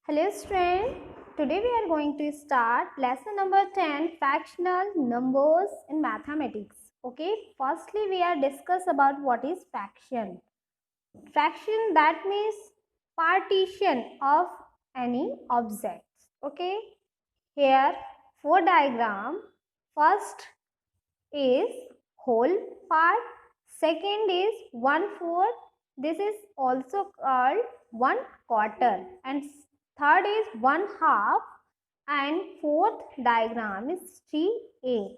Hello student, today we are going to start lesson number 10 fractional numbers in mathematics. Okay, firstly we are discuss about what is fraction. Fraction that means partition of any objects. Okay, here four diagram. First is whole part, second is 1/4, this is also called 1/4, and third is 1/2, and fourth diagram is 3/8.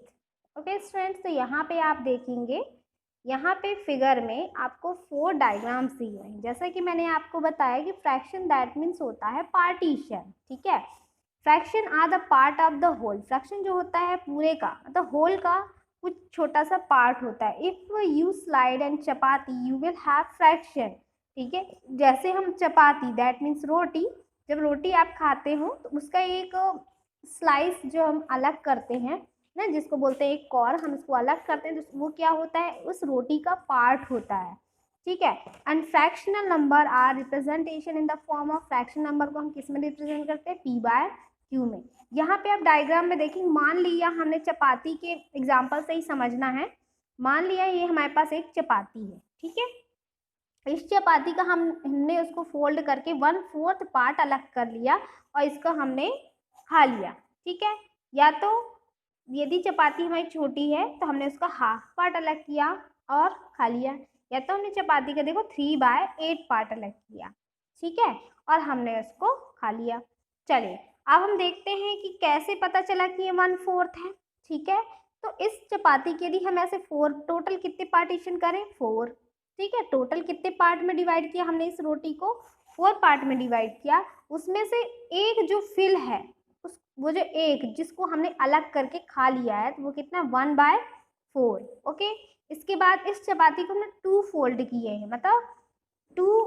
Okay students, तो यहाँ पे आप देखेंगे, यहाँ पे figure में आपको 4 diagrams दिए हैं। जैसा कि मैंने आपको बताया कि फ्रैक्शन दैट मीन्स होता है पार्टीशन। ठीक है, fraction are the part of the whole. Fraction जो होता है पूरे का, मतलब होल का कुछ छोटा सा पार्ट होता है। If you slide and chapati you will have fraction. ठीक है, जैसे हम चपाती दैट मीन्स रोटी, जब रोटी आप खाते हो तो उसका एक स्लाइस जो हम अलग करते हैं ना, जिसको बोलते हैं एक कॉर, हम इसको अलग करते हैं तो वो क्या होता है, उस रोटी का पार्ट होता है। ठीक है, and fractional number are representation in the form of fraction number को हम किस में रिप्रेजेंट करते हैं, पी बाय क्यू में। यहाँ पे आप डायग्राम में देखेंगे, मान लिया हमने चपाती के एग्जाम्पल से ही समझना है। मान लिया ये हमारे पास एक चपाती है। ठीक है, इस चपाती का हमने उसको फोल्ड करके 1/4 पार्ट अलग कर लिया और इसको हमने खा लिया। ठीक है, या तो यदि चपाती हमारी छोटी है तो हमने उसका हाफ पार्ट अलग किया और खा लिया, या तो हमने चपाती का देखो 3/8 पार्ट अलग किया। ठीक है, और हमने उसको खा लिया। चलिए अब हम देखते हैं कि कैसे पता चला कि ये 1/4 है। ठीक है, तो इस चपाती के यदि हम ऐसे 4 टोटल कितने पार्टीशन करें, 4। ठीक है, टोटल कितने पार्ट में डिवाइड किया हमने इस रोटी को, 4 पार्ट में डिवाइड किया। उसमें से एक जो फिल है, उस वो जो एक जिसको हमने अलग करके खा लिया है, तो वो कितना 1/4। ओके, इसके बाद इस चपाती को हमने 2 फोल्ड किए हैं, मतलब 2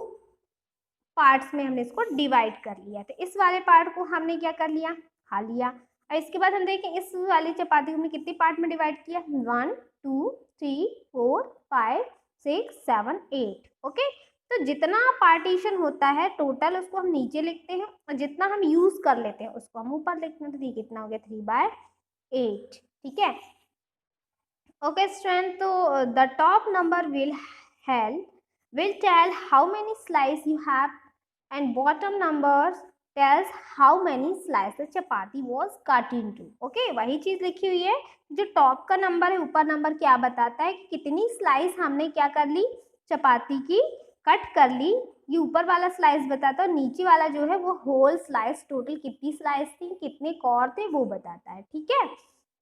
पार्ट्स में हमने इसको डिवाइड कर लिया। तो इस वाले पार्ट को हमने क्या कर लिया, खा लिया। और इसके बाद हम देखें इस वाली चपाती को हमने कितने पार्ट में डिवाइड किया, 1 2 3 4 5 6 7 8। ओके, तो जितना पार्टीशन होता है टोटल उसको हम नीचे लिखते हैं और जितना हम यूज कर लेते हैं उसको हम ऊपर लिखते हैं। तो ये कितना हो गया, 3/8। ठीक है, ओके स्टूडेंट, तो the top number will tell how many slices you have and bottom numbers tells how many slices chapati was cut into. Okay, वही चीज लिखी हुई है। जो टॉप का नंबर है, ऊपर नंबर क्या बताता है कि कितनी स्लाइस हमने क्या कर ली, चपाती की कट कर ली। ये ऊपर वाला स्लाइस बताता है, नीचे वाला जो है वो होल स्लाइस, टोटल कितनी स्लाइस थी, कितने कॉर थे, वो बताता है। ठीक है,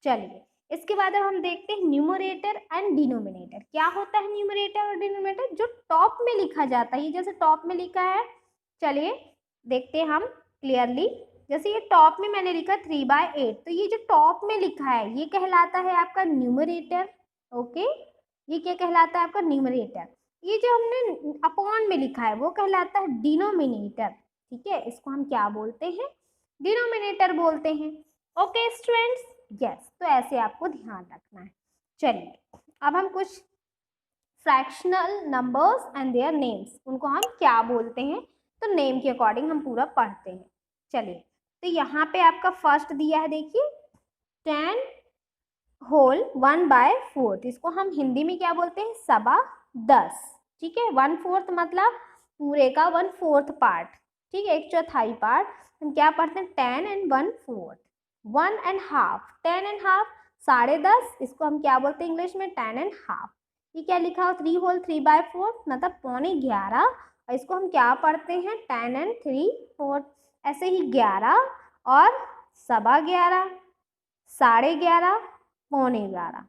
चलिए इसके बाद अब हम देखते हैं न्यूमरेटर एंड डिनोमिनेटर। क्या होता है न्यूमरेटर और डिनोमिनेटर, जो टॉप में लिखा जाता है। ये जैसे टॉप में लिखा है, चलिए देखते हैं हम क्लियरली। जैसे ये टॉप में मैंने लिखा 3/8, तो ये जो टॉप में लिखा है ये कहलाता है आपका न्यूमरेटर। ओके, ये क्या कहलाता है आपका न्यूमरेटर। ये जो हमने अपॉन में लिखा है वो कहलाता है डिनोमिनेटर। ठीक है, इसको हम क्या बोलते हैं, डिनोमिनेटर बोलते हैं। ओके स्टूडेंट्स, यस, तो ऐसे आपको ध्यान रखना है। चलिए अब हम कुछ fractional numbers and their names, उनको हम क्या बोलते हैं, तो नेम के अकॉर्डिंग हम पूरा पढ़ते हैं। चलिए, तो यहाँ पे आपका फर्स्ट दिया है, देखिए 10 होल 1/4, इसको हम हिंदी में क्या बोलते हैं, 10. ठीक है, 1/4 मतलब पूरे का 1/4 पार्ट। ठीक है, 1/4 पार्ट हम क्या पढ़ते हैं, 10 and 1/4, 1.5, 10.5 10.5, इसको हम क्या बोलते हैं इंग्लिश में, 10.5। ये क्या लिखा हो, 3 होल 3/4 मतलब 11.25, और इसको हम क्या पढ़ते हैं, 10 and 3/4। ऐसे ही 11 और 11.25, 11.5, 11.25।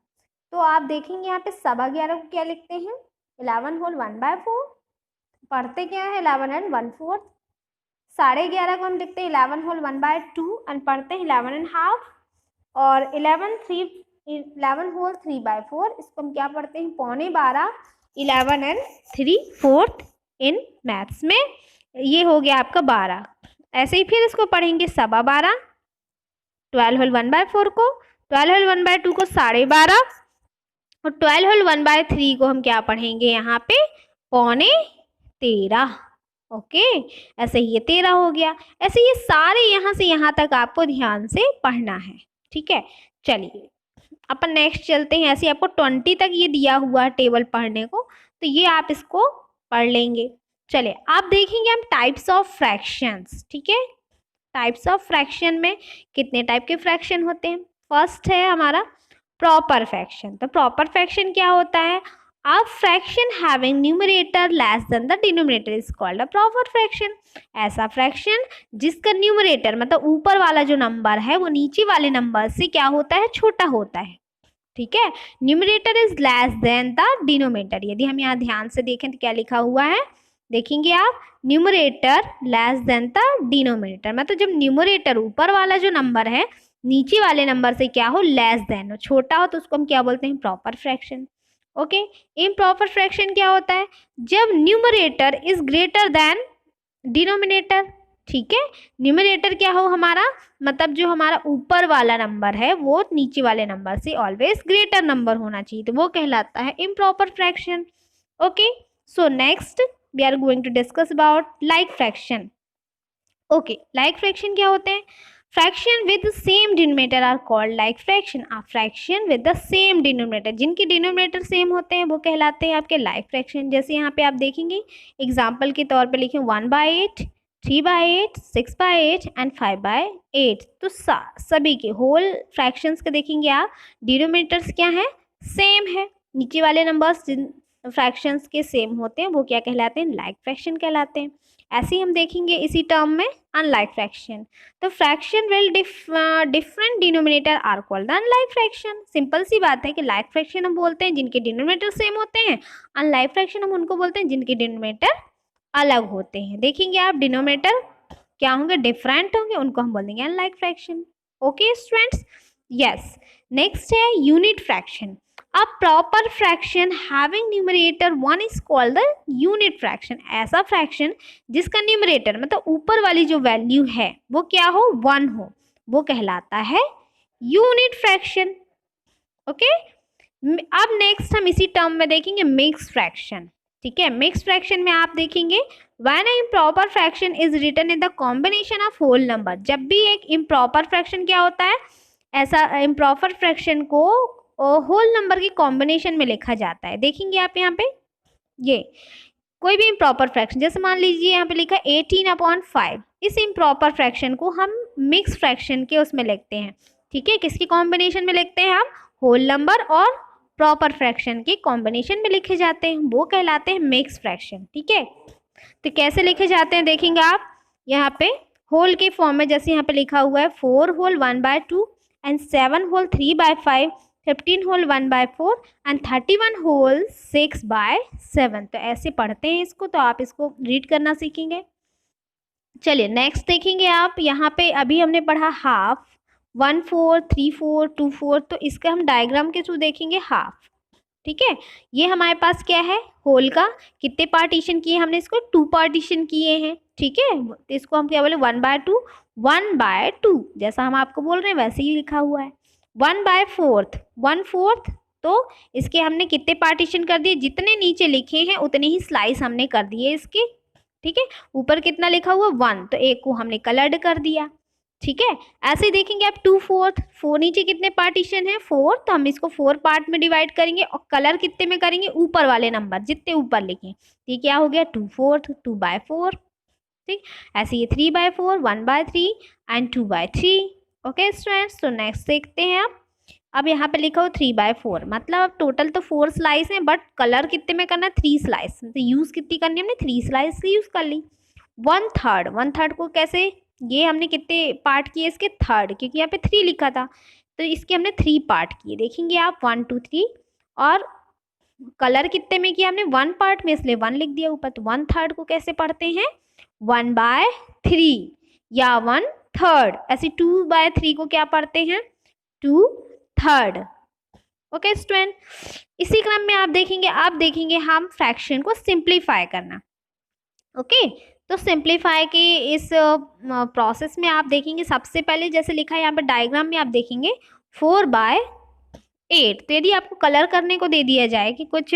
तो आप देखेंगे यहाँ पे 11.25 को क्या लिखते हैं, 11 होल 1/4, पढ़ते क्या है 11 and 1/4। 11.5 को हम लिखते हैं 11 होल 1/2 एंड पढ़ते हैं 11.5, और 11 होल 3/4, इसको हम क्या पढ़ते हैं, 11.25, 11 and 3/4 इन मैथ्स में। ये हो गया आपका 12। ऐसे ही फिर इसको पढ़ेंगे 12.25, 12 होल 1/4 को, 12 होल 1/2 को 12.5, और 12 होल 1/3 को हम क्या पढ़ेंगे यहाँ पे, 12.25। ओके, ऐसे ये 13 हो गया। ऐसे ये सारे यहाँ से यहाँ तक आपको ध्यान से पढ़ना है, ठीक है। चलिए अपन नेक्स्ट चलते हैं। ऐसे आपको 20 तक ये दिया हुआ है टेबल पढ़ने को, तो ये आप इसको पढ़ लेंगे। चलिए आप देखेंगे हम टाइप्स ऑफ फ्रैक्शंस, ठीक है। टाइप्स ऑफ फ्रैक्शन में कितने टाइप के फ्रैक्शन होते हैं। फर्स्ट है हमारा प्रॉपर फ्रैक्शन। तो प्रॉपर फ्रैक्शन क्या होता है, a fraction having numerator less than the denominator is called a proper fraction। ऐसा फ्रैक्शन जिसका न्यूमरेटर मतलब ऊपर वाला जो नंबर है वो नीचे वाले नंबर से क्या होता है, छोटा होता है, ठीक है। Numerator is less than the denominator. यदि हम यहाँ ध्यान से देखें तो क्या लिखा हुआ है, देखेंगे आप, numerator less than the denominator, मतलब जब न्यूमरेटर ऊपर वाला जो नंबर है नीचे वाले नंबर से क्या हो, लेस देन हो, छोटा हो, तो उसको हम क्या बोलते हैं, proper fraction. Okay, improper fraction क्या होता है, जब numerator is greater than denominator, ठीक है। न्यूमरेटर क्या हो हमारा, मतलब जो हमारा ऊपर वाला नंबर है वो नीचे वाले नंबर से ऑलवेज ग्रेटर नंबर होना चाहिए, तो वो कहलाता है improper fraction. Okay, so next we are going to discuss about like fraction. Okay, like fraction क्या होते हैं, fraction with same denominator are called like fraction. Fraction with the same denominator, जिनके डिनोमिनेटर सेम होते हैं वो कहलाते हैं आपके लाइक फ्रैक्शन। जैसे यहाँ पे आप देखेंगे एग्जाम्पल के तौर पे लिखें 1/8, 3/8, 6/8 एंड 5/8। तो सभी के होल फ्रैक्शंस के देखेंगे आप, डिनोमिनेटर्स क्या है, सेम है। नीचे वाले नंबर्स जिन फ्रैक्शंस के सेम होते हैं वो क्या कहलाते हैं, लाइक फ्रैक्शन कहलाते हैं। ऐसे ही हम देखेंगे इसी टर्म में अनलाइक फ्रैक्शन। तो fraction with different denominator are called unlike fraction. Simple सी बात है कि लाइक फ्रैक्शन हम बोलते हैं जिनके डिनोमिनेटर सेम होते हैं, अनलाइक फ्रैक्शन हम उनको बोलते हैं जिनके डिनोमिनेटर अलग होते हैं। देखेंगे आप डिनोमिनेटर क्या होंगे, डिफरेंट होंगे, उनको हम बोलेंगे unlike fraction. Okay students, yes. Next है unit fraction. A proper fraction having numerator 1 is called the unit fraction। ऐसा फ्रैक्शन जिसका न्यूमरेटर मतलब ऊपर वाली जो वैल्यू है वो क्या हो, 1 हो, वो कहलाता है यूनिट फ्रैक्शन। ओके, अब नेक्स्ट हम इसी टर्म में देखेंगे मिक्स फ्रैक्शन, ठीक है। मिक्स फ्रैक्शन में आप देखेंगे when a improper fraction is written in the combination of whole number. जब भी एक इम्प्रॉपर फ्रैक्शन क्या होता है, ऐसा इम्प्रॉपर फ्रैक्शन को होल नंबर की कॉम्बिनेशन में लिखा जाता है। देखेंगे आप यहाँ पे ये कोई भी इम्प्रॉपर फ्रैक्शन, जैसे मान लीजिए यहाँ पे लिखा 18/5, इस इम्प्रॉपर फ्रैक्शन को हम मिक्स फ्रैक्शन के उसमें लिखते हैं, ठीक है। किसकी कॉम्बिनेशन में लिखते हैं हम, होल नंबर और प्रॉपर फ्रैक्शन के कॉम्बिनेशन में लिखे जाते हैं, वो कहलाते हैं मिक्स फ्रैक्शन, ठीक है। तो कैसे लिखे जाते हैं देखेंगे आप यहाँ पे होल के फॉर्म में, जैसे यहाँ पे लिखा हुआ है 4 whole 1/2 and 7 whole 3/5, 15 whole 1/4 and 31 whole 6/7। तो ऐसे पढ़ते हैं इसको, तो आप इसको रीड करना सीखेंगे। चलिए नेक्स्ट देखेंगे आप यहाँ पे, अभी हमने पढ़ा हाफ, 1/4, 3/4, 2/4, तो इसका हम डायग्राम के थ्रू देखेंगे हाफ, ठीक है। ये हमारे पास क्या है, होल का कितने पार्टीशन किए हमने, इसको 2 पार्टीशन किए हैं, ठीक है। तो इसको हम क्या बोले 1/2, 1/2 जैसा हम आपको बोल रहे हैं वैसे ही लिखा हुआ है। 1/4, 1/4, तो इसके हमने कितने पार्टीशन कर दिए, जितने नीचे लिखे हैं उतने ही स्लाइस हमने कर दिए इसके, ठीक है। ऊपर कितना लिखा हुआ 1, तो एक को हमने कलर्ड कर दिया, ठीक है। ऐसे ही देखेंगे आप 2/4, 4 नीचे कितने पार्टीशन है 4, तो हम इसको 4 पार्ट में डिवाइड करेंगे और कलर कितने में करेंगे, ऊपर वाले नंबर जितने ऊपर लिखे, ये क्या हो गया 2/4, 2/4, ठीक। ऐसे ये 3/4, 1/3 एंड 2/3। ओके स्टूडेंट्स, तो नेक्स्ट देखते हैं आप। अब यहाँ पे लिखा हो 3/4, मतलब टोटल तो 4 स्लाइस हैं, बट कलर कितने में करना है 3 स्लाइस, तो यूज़ कितनी करनी है हमने 3 स्लाइस की यूज़ कर ली। 1/3 को कैसे, ये हमने कितने पार्ट किए इसके, थर्ड, क्योंकि यहाँ पे 3 लिखा था, तो इसके हमने 3 पार्ट किए। देखेंगे आप 1 2 3, और कलर कितने में किया हमने 1 पार्ट में, इसलिए 1 लिख दिया ऊपर। तो 1/3 को कैसे पढ़ते हैं 1/3 या 1/3। ऐसे 2/3 को क्या पढ़ते हैं 2/3। ओके स्टूडेंट, इसी क्रम में आप देखेंगे हम फ्रैक्शन को सिंप्लीफाई करना। ओके, तो सिंप्लीफाई के इस प्रोसेस में आप देखेंगे सबसे पहले जैसे लिखा है यहाँ पर डायग्राम में, आप देखेंगे 4/8, 8। तो यदि आपको कलर करने को दे दिया जाए कि कुछ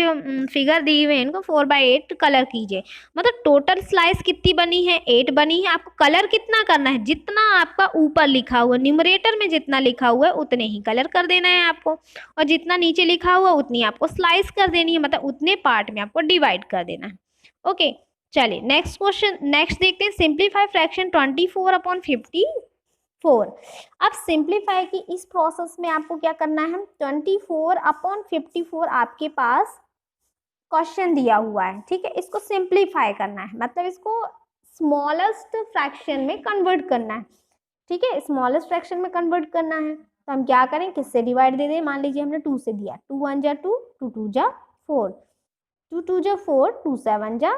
फिगर दी हुए हैं, इनको 4/8 कलर कीजिए, मतलब टोटल स्लाइस कितनी बनी है, 8 बनी है। आपको कलर कितना करना है, जितना आपका ऊपर लिखा हुआ न्यूमरेटर में जितना लिखा हुआ है उतने ही कलर कर देना है आपको, और जितना नीचे लिखा हुआ उतनी आपको स्लाइस कर देनी है, मतलब उतने पार्ट में आपको डिवाइड कर देना है। ओके, चलिए नेक्स्ट क्वेश्चन, नेक्स्ट देखते हैं। Simplify fraction 24/54। अब सिंप्लीफाई की इस प्रोसेस में आपको क्या करना है, 24/54 आपके पास क्वेश्चन दिया हुआ है, ठीक है। इसको सिंप्लीफाई करना है, मतलब इसको स्मॉलेस्ट फ्रैक्शन में कन्वर्ट करना है, ठीक है। स्मॉलेस्ट फ्रैक्शन में कन्वर्ट करना है तो हम क्या करें, किससे डिवाइड दे दें। मान लीजिए हमने 2 से दिया, 2 1 जा 2, 2 2 जा 4, 2 2 जा 4, 2 7 जा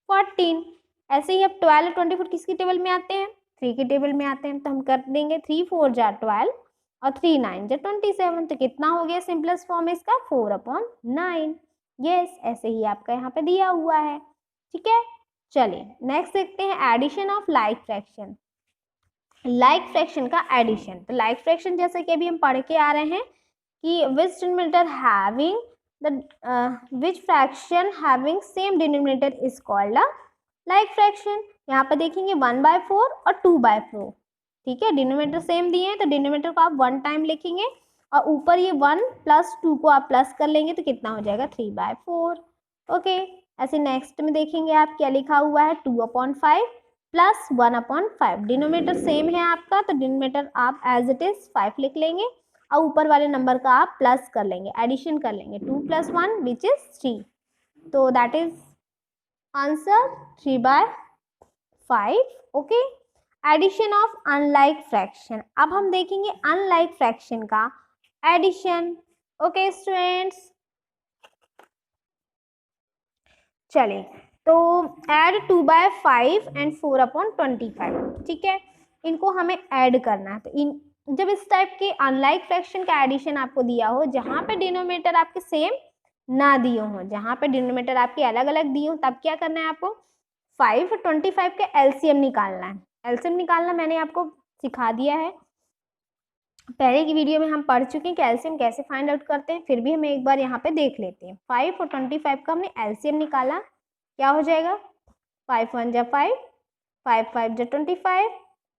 14। ऐसे ही अब 12 24 किसकी टेबल में आते हैं, 3 की टेबल में आते हैं, तो हम कर देंगे 3 4 जा 12 और 3 9 जा 27। तो कितना हो गया सिंपलेस्ट फॉर्म इसका, 4/9। यस, ऐसे ही आपका यहाँ पे दिया हुआ है, ठीक है। चलिए नेक्स्ट देखते हैं, addition of like fraction. Like fraction का एडिशन, तो लाइक फ्रैक्शन जैसे कि अभी हम पढ़ के आ रहे हैं कि which denominator having which fraction having same denominator is called a like fraction। यहाँ पे देखेंगे 1/4 और 2/4, ठीक है। डिनोमिनेटर सेम दिए हैं तो डिनोमिनेटर को आप 1 टाइम लिखेंगे और ऊपर ये 1 + 2 को आप प्लस कर लेंगे तो कितना हो जाएगा, 3/4। ओके, ऐसे नेक्स्ट में देखेंगे आप क्या लिखा हुआ है, 2/5 + 1/5। डिनोमिनेटर सेम है आपका तो डिनोमिनेटर आप एज इट इज 5 लिख लेंगे और ऊपर वाले नंबर का आप प्लस कर लेंगे, एडिशन कर लेंगे, 2 + 1 विच इज 3। तो that is answer 3/5। Okay, addition of unlike fraction. अब हम देखेंगे अनलाइक फ्रैक्शन का एडिशन। ओके स्टूडेंट्स, चलिए तो ऐड 2/5 एंड 4/25, ठीक है। इनको हमें ऐड करना है। तो इन जब इस टाइप के अनलाइक फ्रैक्शन का एडिशन आपको दिया हो, जहाँ पे डिनोमिनेटर आपके सेम ना दिए हो, जहाँ पे डिनोमिनेटर आपके अलग अलग दिए हो, तब क्या करना है आपको, 5 और 25 के एलसीएम निकालना है। एलसीएम निकालना मैंने आपको सिखा दिया है, पहले की वीडियो में हम पढ़ चुके हैं कि एलसीएम कैसे फाइंड आउट करते हैं, फिर भी हम एक बार यहाँ पे देख लेते हैं। 5 और 25 का हमने एलसीएम निकाला, क्या हो जाएगा, 5 1 जा 5, 5 5 जा 25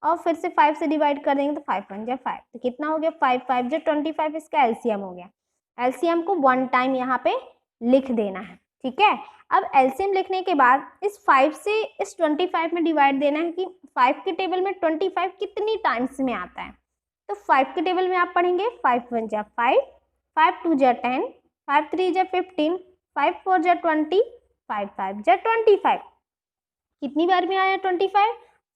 और फिर से 5 से डिवाइड कर देंगे तो 5 1 जा 5, तो कितना हो गया, 5 5 जा 25, इसका एलसीएम हो गया। एलसीएम को 1 टाइम यहाँ पे लिख देना है, ठीक है। अब एलसीएम लिखने के बाद इस 5 से इस 25 में डिवाइड देना है कि 5 के टेबल में 25 कितनी टाइम्स में आता है। तो 5 के टेबल में आप पढ़ेंगे 5 1 जा 5, 5 2 जा 10, 5 3 जा 15, 5 4 जा 20, 5 5 जा 25। कितनी बार में आया 25,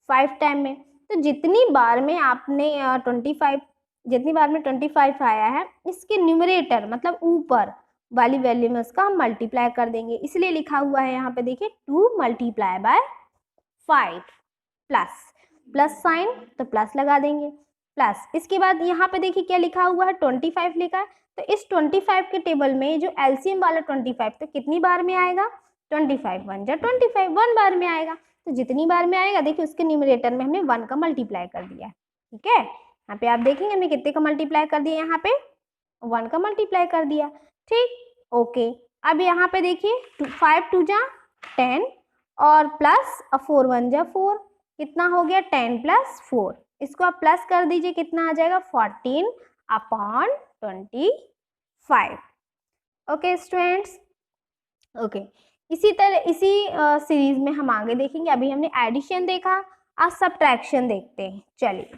5 टाइम में। तो जितनी बार में आपने 25, जितनी बार में 25 आया है, इसके न्यूमरेटर मतलब ऊपर वाली वैल्यू में उसका हम मल्टीप्लाई कर देंगे, इसलिए लिखा हुआ है यहाँ पे देखिए 2 × 5 प्लस साइन तो प्लस लगा देंगे, प्लस इसके बाद यहाँ पे देखिए क्या लिखा हुआ है, 25 लिखा है। तो इस 25 के टेबल में जो एलसीएम वाला 25 तो कितनी बार में आएगा, 25 1 जा 25, 1 बार में आएगा। तो जितनी बार में आएगा देखिए उसके न्यूमरेटर में हमने 1 का मल्टीप्लाई कर दिया, ठीक है। यहाँ पे आप देखेंगे हमने कितने का मल्टीप्लाई कर दिया, यहाँ पे 1 का मल्टीप्लाई कर दिया, ठीक। ओके, अब यहाँ पे देखिए 5 2 जा 10 और प्लस 4 1 जा 4, कितना हो गया 10 + 4, इसको आप प्लस कर दीजिए, कितना आ जाएगा 14/25। ओके स्टूडेंट्स, ओके इसी तरह इसी सीरीज में हम आगे देखेंगे। अभी हमने एडिशन देखा, अब सब्ट्रैक्शन देखते हैं। चलिए,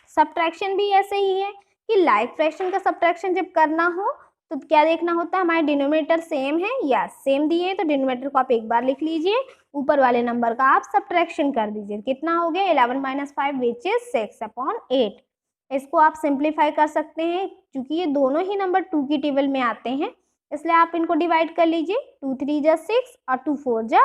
सब्ट्रैक्शन भी ऐसे ही है कि लाइक फ्रैक्शन का सब्ट्रैक्शन जब करना हो तो क्या देखना होता है, हमारे डिनोमिनेटर सेम है या सेम दिए हैं तो डिनोमिनेटर को आप एक बार लिख लीजिए, ऊपर वाले नंबर का आप सब्ट्रैक्शन कर दीजिए। कितना हो गया 11 - 5 विच इज 6/8। इसको आप सिंप्लीफाई कर सकते हैं, क्योंकि ये दोनों ही नंबर 2 की टेबल में आते हैं, इसलिए आप इनको डिवाइड कर लीजिए, 2 3 जा 6 और 2 4 जा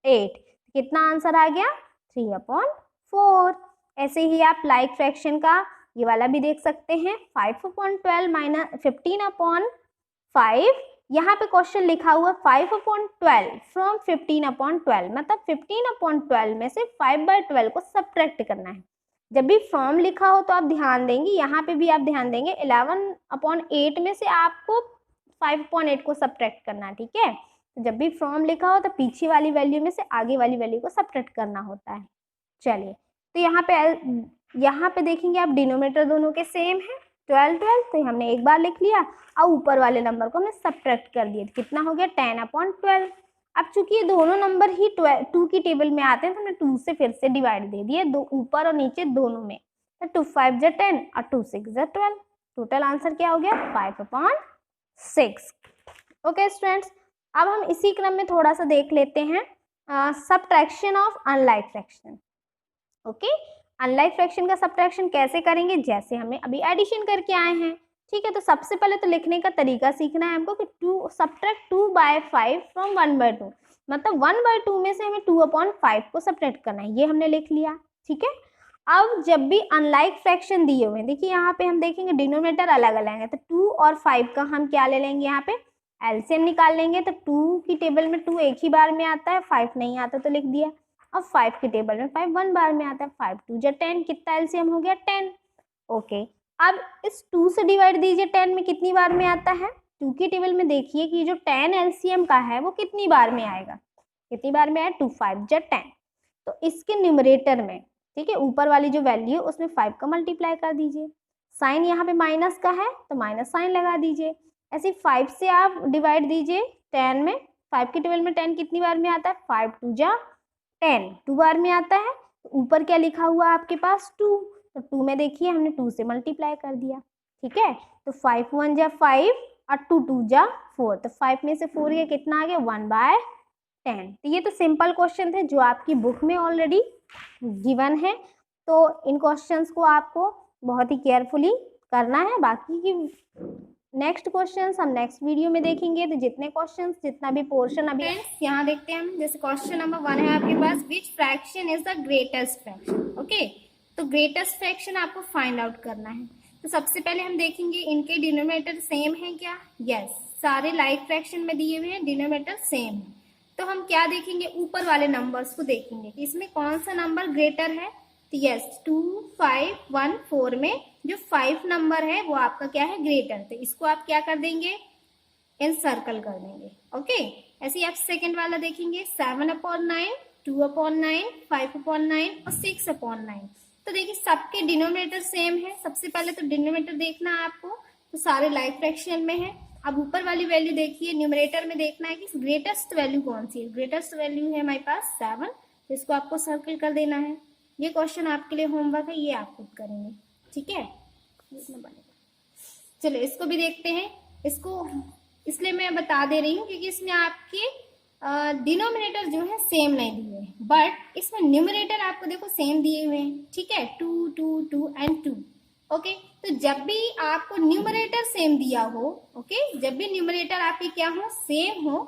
8। कितना आंसर आ गया 3/4। ऐसे ही आप लाइक फ्रैक्शन का ये वाला भी देख सकते हैं, 5/12 - 15/5। यहाँ पे क्वेश्चन लिखा हुआ 5/12 फ्रॉम 15/12, मतलब 15/12 में से 5/12 को सब्ट्रैक्ट करना है। जब भी फ्रॉम लिखा हो तो आप ध्यान देंगे, यहाँ पे भी आप ध्यान देंगे 11/8 में से आपको 5/8 को सब्ट्रैक्ट करना है, ठीक है। तो जब भी फ्रॉम लिखा हो तो पीछे वाली वैल्यू में से आगे वाली वैल्यू को सब्ट्रैक्ट करना होता है। चलिए, तो यहाँ पे देखेंगे आप डिनोमिनेटर दोनों के सेम है, 12 तो हमने एक बार लिख लिया और ऊपर वाले नंबर को हमने सब्ट्रैक्ट कर दिया, कितना हो गया 10/12। अब चूंकि ये दोनों नंबर ही 2 की टेबल में आते हैं तो हमने 2 से फिर से डिवाइड दे दिए, दो ऊपर और नीचे दोनों में, तो 2 5 जा 10 और 2 6 जा 12। टोटल आंसर क्या हो गया 5/6। ओके स्टूडेंट्स, अब हम इसी क्रम में थोड़ा सा देख लेते हैं subtraction of unlike fraction. Okay, unlike fraction का सब्ट्रैक्शन कैसे करेंगे, जैसे हमें अभी एडिशन करके आए हैं, ठीक है। तो सबसे पहले तो लिखने का तरीका सीखना है हमको कि 2 सब्ट्रैक्ट 2/5 फ्रॉम 1/2, मतलब 1/2 में से हमें 2/5 को सब्ट्रैक्ट करना है, ये हमने लिख लिया, ठीक है। अब जब भी अनलाइक फ्रैक्शन दिए हुए हैं, देखिए यहाँ पे हम देखेंगे डिनोमिनेटर अलग अलग है, तो 2 और 5 का हम क्या ले लेंगे, यहाँ पे एलसीएम निकाल लेंगे। तो 2 की टेबल में 2 एक ही बार में आता है, 5 नहीं आता तो लिख दिया। अब 5 की टेबल में 5 1 बार में आता है, 5 2 जा 10, कितना एलसीएम हो गया 10। ओके, अब इस 2 से डिवाइड दीजिए 10 में कितनी बार में आता है, 2 की टेबल में देखिए कि जो 10 एलसीएम का है वो कितनी बार में आएगा, कितनी बार में आया 2 5 जा 10। तो इसके न्यूमरेटर में, ठीक है, ऊपर वाली जो वैल्यू है उसमें 5 का मल्टीप्लाई कर दीजिए, साइन यहाँ पे माइनस का है तो माइनस साइन लगा दीजिए। ऐसे 5 से आप डिवाइड दीजिए 10 में, 5 की टेबल में 10 कितनी बार में आता है 5 2 जा 10, 2 बार में आता है। तो ऊपर क्या लिखा हुआ आपके पास 2, तो 2 में देखिए हमने 2 से मल्टीप्लाई कर दिया, ठीक है। तो 5 1 जा 5 और 2 2 जा 4, तो 5 में से 4 गया कितना आ गया 1/10। तो ये तो सिंपल क्वेश्चन थे जो आपकी बुक में ऑलरेडी गिवन है, तो इन क्वेश्चंस को आपको बहुत ही केयरफुली करना है। बाकी की नेक्स्ट क्वेश्चंस हम नेक्स्ट वीडियो में देखेंगे। तो जितने क्वेश्चंस, जितना भी पोर्शन अभी यहाँ देखते हैं हम, जैसे क्वेश्चन नंबर 1 है आपके पास, which fraction is the greatest fraction. Okay, तो ग्रेटेस्ट फ्रैक्शन आपको फाइंड आउट करना है। तो सबसे पहले हम देखेंगे इनके डिनोमिनेटर सेम है क्या, यस, सारे लाइक फ्रैक्शन में दिए हुए हैं, डिनोमिनेटर सेम है। तो हम क्या देखेंगे, ऊपर वाले नंबर्स को देखेंगे कि इसमें कौन सा नंबर ग्रेटर है। तो यस, 2 5 1 4 में जो 5 नंबर है वो आपका क्या है ग्रेटर, तो इसको आप क्या कर देंगे, इन सर्कल कर देंगे। ओके, ऐसे ही आप सेकंड वाला देखेंगे 7/9 2/9 5/9 और 6/9। तो देखिए सबके डिनोमिनेटर सेम है। सबसे पहले तो डिनोमिनेटर देखना है आपको, तो सारे लाइक फ्रैक्शन में है। अब ऊपर वाली वैल्यू देखिए, न्यूमरेटर में देखना है कि ग्रेटेस्ट वैल्यू कौन सी है। ग्रेटेस्ट वैल्यू है हमारे पास 7, तो इसको आपको सर्कल कर देना है। ये क्वेश्चन आपके लिए होमवर्क है, ये आप खुद करेंगे, ठीक है। चलो इसको भी देखते हैं। इसको इसलिए मैं बता दे रही हूँ क्योंकि इसमें आपके डिनोमिनेटर जो है सेम नहीं दिए हैं, बट इसमें न्यूमरेटर आपको देखो सेम दिए हुए हैं, ठीक है, 2 2 2 एंड 2। ओके, तो जब भी आपको न्यूमरेटर सेम दिया हो, ओके, जब भी न्यूमरेटर आपके क्या हो सेम हो,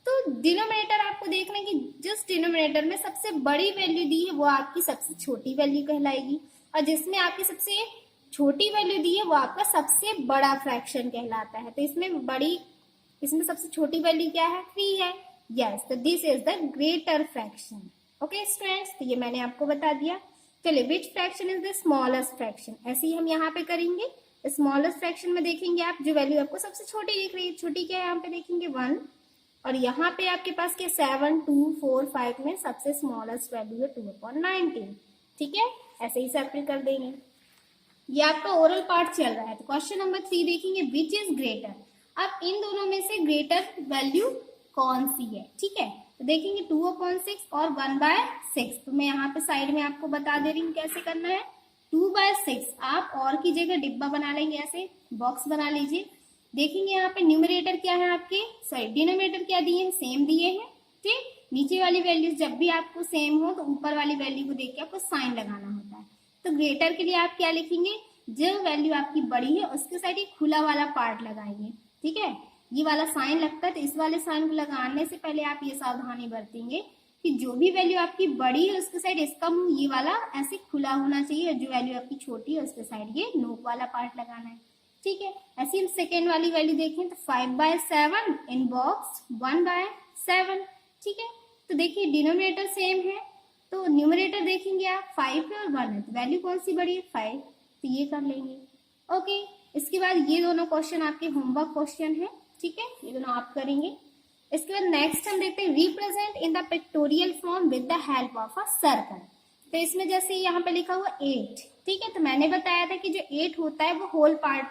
तो डिनोमिनेटर आपको देखना है कि जिस डिनोमिनेटर में सबसे बड़ी वैल्यू दी है वो आपकी सबसे छोटी वैल्यू कहलाएगी, और जिसमें आपकी सबसे छोटी वैल्यू दी है वो आपका सबसे बड़ा फ्रैक्शन कहलाता है। तो इसमें सबसे छोटी वैल्यू क्या है 3 है, यस, तो this is the greater fraction. Okay students, तो ये मैंने आपको बता दिया। चलिए, विच fraction is the smallest fraction, ऐसे ही हम यहाँ पे करेंगे। स्मॉलेस्ट फ्रैक्शन में देखेंगे आप जो वैल्यू आपको सबसे छोटी दिख रही है, छोटी क्या है यहाँ पे देखेंगे 1, और यहाँ पे आपके पास क्या 7 2 4 5 में सबसे स्मॉलेस्ट वैल्यू है 2/19, ठीक है, ऐसे ही सर्कल कर देंगे। ये आपका ओरल पार्ट चल रहा है। तो क्वेश्चन नंबर 3 देखेंगे, विच इज ग्रेटर। अब इन दोनों में से ग्रेटर वैल्यू कौन सी है, ठीक है। तो देखेंगे 2/6 और 1/6। तो मैं यहाँ पे साइड में आपको बता दे रही हूँ कैसे करना है। 2/6 आप और की जगह डिब्बा बना लेंगे, ऐसे बॉक्स बना लीजिए। देखेंगे यहाँ पे न्यूमरेटर क्या है आपके, सॉरी डिनोमिनेटर क्या दिए हैं, सेम दिए हैं, ठीक। नीचे वाली वैल्यूज जब भी आपको सेम हो तो ऊपर वाली वैल्यू को देख के आपको साइन लगाना होता है। तो ग्रेटर के लिए आप क्या लिखेंगे, जो वैल्यू आपकी बड़ी है उसके साइड एक खुला वाला पार्ट लगाएंगे, ठीक है। ये वाला साइन लगता है, तो इस वाले साइन को लगाने से पहले आप ये सावधानी बरतेंगे कि जो भी वैल्यू आपकी बड़ी है उसके साइड इसका मुंह ये वाला ऐसे खुला होना चाहिए, और जो वैल्यू आपकी छोटी है उसके साइड ये नोक वाला पार्ट लगाना है, ठीक है। ऐसे हम सेकेंड वाली वैल्यू देखें तो 5/7 इन बॉक्स 1/7, ठीक है। तो देखिए डिनोमिनेटर सेम है, तो न्यूमरेटर देखेंगे आप 5 है और 1 है, तो वैल्यू कौन सी बड़ी है 5, तो ये कर लेंगे। ओके, इसके बाद ये दोनों क्वेश्चन आपके होमवर्क क्वेश्चन है, ठीक है, ये दोनों आप करेंगे। इसके बाद नेक्स्ट हम देखते हैं represent in the pictorial form with the help of a circle. तो इसमें जैसे यहाँ पे लिखा हुआ 8, ठीक है, तो मैंने बताया था कि जो 8 होता है वो होल पार्ट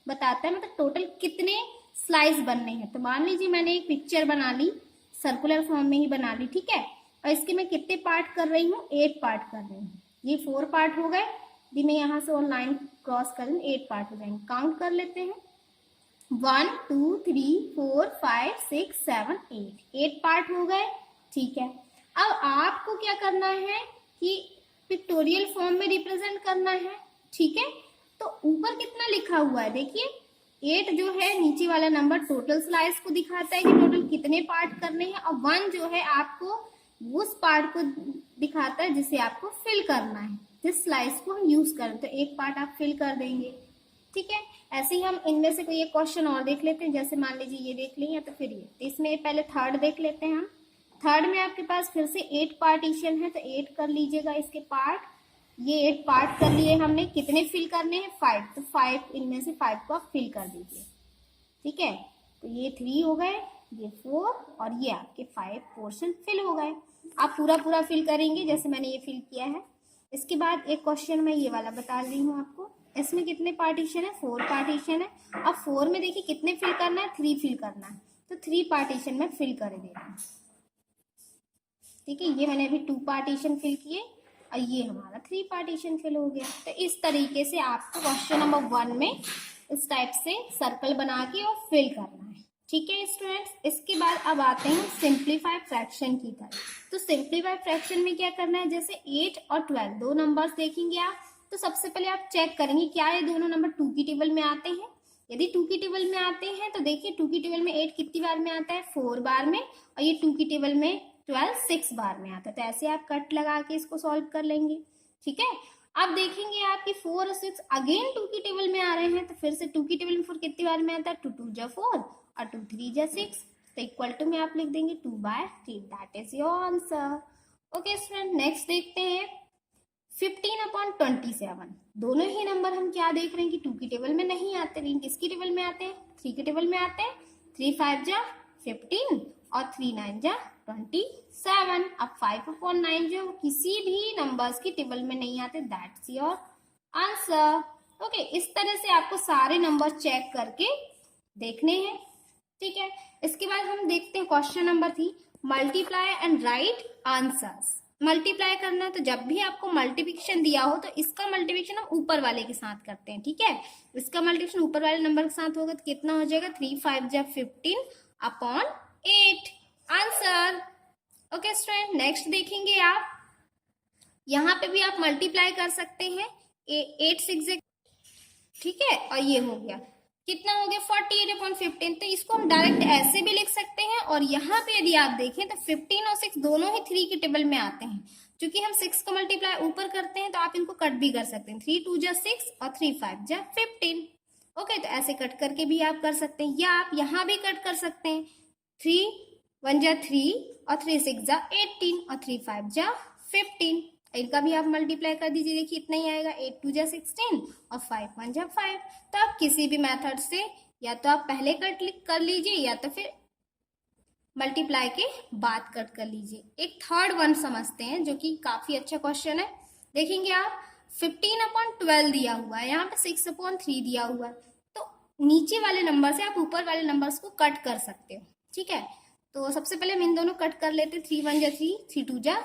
बताता है, मतलब टोटल कितने स्लाइस बनने हैं। तो मान लीजिए मैंने एक पिक्चर बना ली, सर्कुलर फॉर्म में ही बना ली, ठीक है, और इसके मैं कितने पार्ट कर रही हूँ, 8 पार्ट कर रही हूँ। ये 4 पार्ट हो गए, यदि मैं यहाँ से और लाइन क्रॉस कर लूँ 8 पार्ट हो जाएंगे। काउंट कर लेते हैं, 1 2 3 4 5 6 7 8 पार्ट हो गए, ठीक है। अब आपको क्या करना है कि पिक्टोरियल फॉर्म में रिप्रेजेंट करना है, ठीक है। तो ऊपर कितना लिखा हुआ है देखिए, 8 जो है नीचे वाला नंबर टोटल स्लाइस को दिखाता है कि टोटल कितने पार्ट करने हैं, और 1 जो है आपको उस पार्ट को दिखाता है जिसे आपको फिल करना है, जिस स्लाइस को हम यूज करें। तो एक पार्ट आप फिल कर देंगे, ठीक है। ऐसे ही हम इनमें से कोई एक क्वेश्चन और देख लेते हैं, जैसे मान लीजिए ये देख लें या तो फिर ये, तो इसमें पहले थर्ड देख लेते हैं हम। थर्ड में आपके पास फिर से 8 पार्टीशन है, तो 8 कर लीजिएगा इसके पार्ट। ये 8 पार्ट कर लिए हमने, कितने फिल करने हैं 5, तो 5 इनमें से 5 को आप फिल कर दीजिए, ठीक है। तो ये 3 हो गए, ये 4 और ये आपके 5 पोर्शन फिल हो गए। आप पूरा पूरा फिल करेंगे जैसे मैंने ये फिल किया है। इसके बाद एक क्वेश्चन मैं ये वाला बता रही हूँ आपको, इसमें कितने पार्टीशन है, 4 पार्टीशन है। अब 4 में देखिए कितने फिल करना है, 3 फिल करना है, तो 3 पार्टीशन में फिल कर देना है, ठीक है। ये मैंने अभी 2 पार्टीशन फिल किए और ये हमारा 3 पार्टीशन फिल हो गया। तो इस तरीके से आपको क्वेश्चन नंबर 1 में इस टाइप से सर्कल बना के और फिल करना है, ठीक है स्टूडेंट्स। इसके बाद अब आते हैं सिंप्लीफाइड फ्रैक्शन की तरफ। तो सिंप्लीफाइड फ्रैक्शन में क्या करना है, जैसे 8 और 12 दो नंबर्स देखेंगे आप, तो सबसे पहले आप चेक करेंगे क्या ये दोनों नंबर 2 की टेबल में आते हैं। यदि 2 की टेबल में आते हैं तो देखिए 2 की टेबल में 8 कितनी बार में आता है, 4 बार में, और ये 2 की टेबल में 12 6 बार में आता है। तो ऐसे आप कट लगा के इसको सॉल्व कर लेंगे, ठीक है। अब देखेंगे आपकी 4 और 6 अगेन 2 की टेबल में आ रहे हैं, तो फिर से 2 की टेबल में 4 कितनी बार में आता है, 2 2 जा 4 और 2 3 जा 6, तो इक्वल टू में आप लिख देंगे 2/3, that is your answer. Okay student, next देखते हैं 15/27। दोनों ही नंबर हम क्या देख रहे हैं कि 2 की टेबल में नहीं आते, लेकिन किसकी टेबल में आते हैं, 3 की टेबल में आते हैं। 3 5 जा 15 और 3 9 जा 27। अब 5/9 जो किसी भी नंबर्स की टेबल में नहीं आते, दैट्स योर आंसर। ओके, इस तरह से आपको सारे नंबर चेक करके देखने हैं, ठीक है। इसके बाद हम देखते हैं question number 3, multiply and right answers. Multiply करना है, तो जब भी आपको मल्टीप्लिकेशन दिया हो तो इसका मल्टीप्लिकेशन हम ऊपर वाले के साथ करते हैं, ठीक है। इसका मल्टीप्लिकेशन ऊपर वाले नंबर के साथ होगा तो कितना हो जाएगा, 3 5 जा 15/8 आंसर। ओके स्टूडेंट, नेक्स्ट देखेंगे आप, यहाँ पे भी आप मल्टीप्लाई कर सकते हैं, 8 6, ठीक है, और ये हो गया कितना हो गया 48/15। तो इसको हम डायरेक्ट ऐसे भी लिख सकते हैं, और यहाँ पे यदि आप देखें तो 15 और 6 दोनों ही 3 की टेबल में आते हैं। क्योंकि हम 6 का मल्टीप्लाई ऊपर करते हैं तो आप इनको कट भी कर सकते हैं, 3 2 जा 6 और 3 5 जा 15। ओके, तो ऐसे कट करके भी आप कर सकते हैं, या आप यहाँ भी कट कर सकते हैं, 3 1 जा 3 और 3 6 जा 18 और 3 5 जा 15। इनका भी आप मल्टीप्लाई कर दीजिए, देखिए इतना ही आएगा, 8 2 जा 16 और 5 1 जा 5। तो आप किसी भी मेथड से या तो आप पहले कट कर लीजिए या तो फिर मल्टीप्लाई के बाद कट कर लीजिए। एक थर्ड वन समझते हैं जो कि काफी अच्छा क्वेश्चन है। देखेंगे आप 15/12 दिया हुआ है, यहाँ पे 6/3 दिया हुआ है, तो नीचे वाले नंबर से आप ऊपर वाले नंबर्स को कट कर सकते हो, ठीक है। तो सबसे पहले हम इन दोनों कट कर लेते हैं, 3 1 जा 3 3 2 जा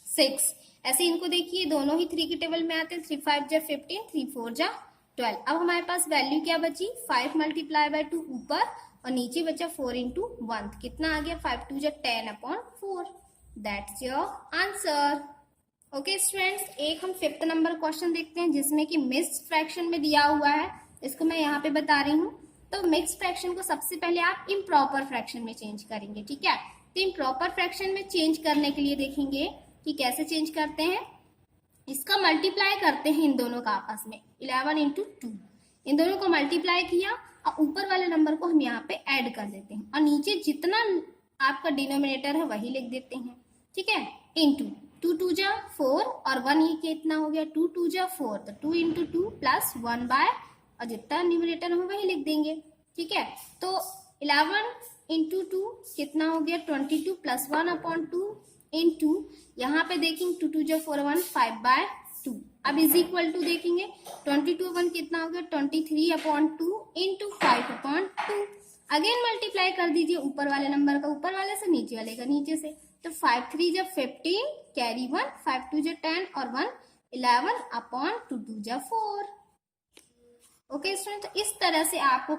6। ऐसे इनको देखिए दोनों ही 3 की टेबल में आते हैं, 3 5 जा 15 3 4 जा 12। अब हमारे पास वैल्यू क्या बची, 5 × 2 ऊपर और नीचे बचा 4 × 1, कितना आ गया 5 2 जा 10/4, that's your answer. Okay students, एक हम 5th नंबर क्वेश्चन देखते हैं जिसमें कि मिक्स्ड फ्रैक्शन में दिया हुआ है, इसको मैं यहाँ पे बता रही हूँ। तो मिक्स्ड फ्रैक्शन को सबसे पहले आप इम्प्रॉपर फ्रैक्शन में चेंज करेंगे, ठीक है। तो इम्प्रॉपर फ्रैक्शन में चेंज करने के लिए देखेंगे कि कैसे चेंज करते हैं। इसका मल्टीप्लाई करते हैं इन दोनों का आपस में, 11 × 2, इन दोनों को मल्टीप्लाई किया और ऊपर वाले नंबर को हम यहाँ पे ऐड कर देते हैं, और नीचे जितना आपका डिनोमिनेटर है वही लिख देते हैं, ठीक है, इनटू 2 2 जा 4 और 1 ये कितना हो गया 2 2 जा 4, तो 2 इंटू 2 प्लस 1 बाय, और जितना न्यूमरेटर में वही लिख देंगे। ठीक है, तो 11 इंटू 2 कितना हो गया 22 प्लस 1 अपॉन 2 इंटू, यहाँ पे देखेंगे 2 2 जा 4 1 5 बाय 2। अब इज इक्वल टू देखेंगे 22 1 कितना हो गया 23 upon 2 into 5 upon 2। Again multiply कर दीजिए ऊपर वाले नंबर का ऊपर वाले से, नीचे वाले का नीचे से। तो 5 3 जा 15 कैरी 1, 5 2 जा 10 और 1 11 अपॉन 2 2 जा 4। ओके स्टूडेंट, तो इस तरह से आपको